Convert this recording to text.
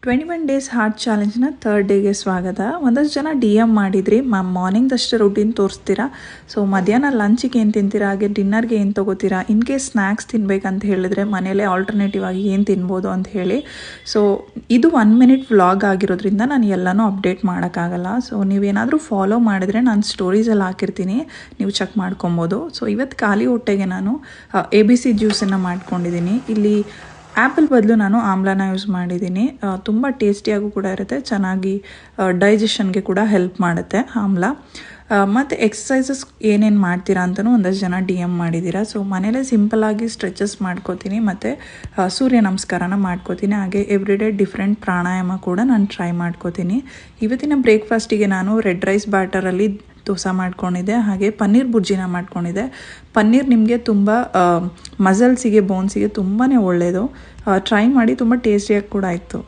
21 days heart ಚಾಲೆಂಜ್ನ 3rd ಡೇಗೆ ಸ್ವಾಗತ. ಒಂದಷ್ಟು ಜನ DM ಮಾಡಿದ್ರಿ, ಮ್ಯಾಮ್ ಮಾರ್ನಿಂಗ್ದಷ್ಟು ರೂಟೀನ್ ತೋರಿಸ್ತೀರಾ, ಸೊ ಮಧ್ಯಾಹ್ನ ಲಂಚಿಗೆ ಏನು ತಿಂತೀರಾ, ಹಾಗೆ ಡಿನ್ನರ್ಗೆ ಏನು ತೊಗೋತೀರಾ, ಇನ್ ಕೇಸ್ ಸ್ನ್ಯಾಕ್ಸ್ ತಿನ್ಬೇಕಂತ ಹೇಳಿದ್ರೆ ಮನೇಲೇ ಆಲ್ಟರ್ನೇಟಿವ್ ಆಗಿ ಏನು ತಿನ್ಬೋದು ಅಂತ ಹೇಳಿ. ಸೊ ಇದು 1 ಮಿನಿಟ್ ವ್ಲಾಗ್ ಆಗಿರೋದ್ರಿಂದ ನಾನು ಎಲ್ಲನೂ ಅಪ್ಡೇಟ್ ಮಾಡೋಕ್ಕಾಗಲ್ಲ. ಸೊ ನೀವೇನಾದರೂ ಫಾಲೋ ಮಾಡಿದರೆ ನಾನು ಸ್ಟೋರೀಸಲ್ಲಿ ಹಾಕಿರ್ತೀನಿ, ನೀವು ಚೆಕ್ ಮಾಡ್ಕೊಬೋದು. ಸೊ ಇವತ್ತು ಖಾಲಿ ಹೊಟ್ಟೆಗೆ ನಾನು ABC ಜ್ಯೂಸನ್ನು ಮಾಡ್ಕೊಂಡಿದ್ದೀನಿ. ಇಲ್ಲಿ ಆ್ಯಪಲ್ ಬದಲು ನಾನು ಆಮ್ಲನ ಯೂಸ್ ಮಾಡಿದ್ದೀನಿ. ತುಂಬ ಟೇಸ್ಟಿಯಾಗೂ ಕೂಡ ಇರುತ್ತೆ, ಚೆನ್ನಾಗಿ ಡೈಜೆಷನ್ಗೆ ಕೂಡ ಹೆಲ್ಪ್ ಮಾಡುತ್ತೆ ಆಮ್ಲ. ಮತ್ತು ಎಕ್ಸಸೈಸಸ್ ಏನೇನು ಮಾಡ್ತೀರಾ ಅಂತಲೂ ಒಂದಷ್ಟು ಜನ DM ಮಾಡಿದ್ದೀರಾ. ಸೊ ಮನೇಲೇ ಸಿಂಪಲ್ಲಾಗಿ ಸ್ಟ್ರೆಚಸ್ ಮಾಡ್ಕೋತೀನಿ ಮತ್ತು ಸೂರ್ಯ ನಮಸ್ಕಾರನ ಮಾಡ್ಕೋತೀನಿ. ಹಾಗೆ ಎವ್ರಿಡೇ ಡಿಫ್ರೆಂಟ್ ಪ್ರಾಣಾಯಾಮ ಕೂಡ ನಾನು ಟ್ರೈ ಮಾಡ್ಕೋತೀನಿ. ಇವತ್ತಿನ ಬ್ರೇಕ್ಫಾಸ್ಟಿಗೆ ನಾನು ರೆಡ್ ರೈಸ್ ಬ್ಯಾಟರಲ್ಲಿ ದೋಸೆ ಮಾಡ್ಕೊಂಡಿದ್ದೆ, ಹಾಗೆ ಪನ್ನೀರ್ ಬುರ್ಜಿನ ಮಾಡ್ಕೊಂಡಿದ್ದೆ. ಪನ್ನೀರ್ ನಿಮಗೆ ತುಂಬ ಮಸಲ್ಸಿಗೆ ಬೋನ್ಸಿಗೆ ತುಂಬಾ ಒಳ್ಳೆಯದು. ಟ್ರೈ ಮಾಡಿ, ತುಂಬ ಟೇಸ್ಟಿಯಾಗಿ ಕೂಡ ಇತ್ತು.